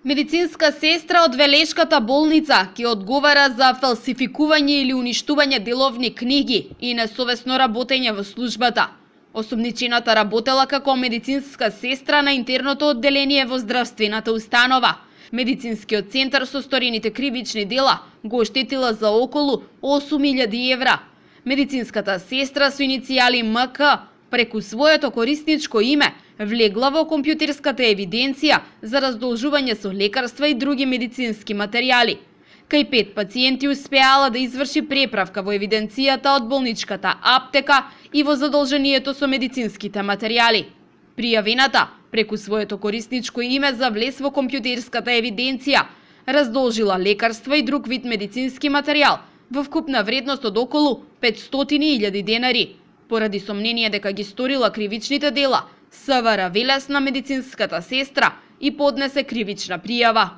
Медицинска сестра од Велешката болница ќе одговара за фалсификување или уништување деловни книги и несовесно работење во службата. Осумничената работела како медицинска сестра на интерното одделение во здравствената установа. Медицинскиот центар со сторените кривични дела го оштетила за околу 8.000 евра. Медицинската сестра со иницијали МК преку своето корисничко име влегла во компјутерската евиденција за раздолжување со лекарства и други медицински материјали. Кај 5 пациенти успеала да изврши преправка во евиденцијата од болничката аптека и во задолжението со медицинските материјали. Пријавената преку своето корисничко име за влез во компјутерската евиденција раздолжила лекарства и друг вид медицински материјал во вкупна вредност од околу 500.000 денари. Поради сомнение дека ги сторила кривичните дела, СВР Велес на медицинската сестра и поднесе кривична пријава.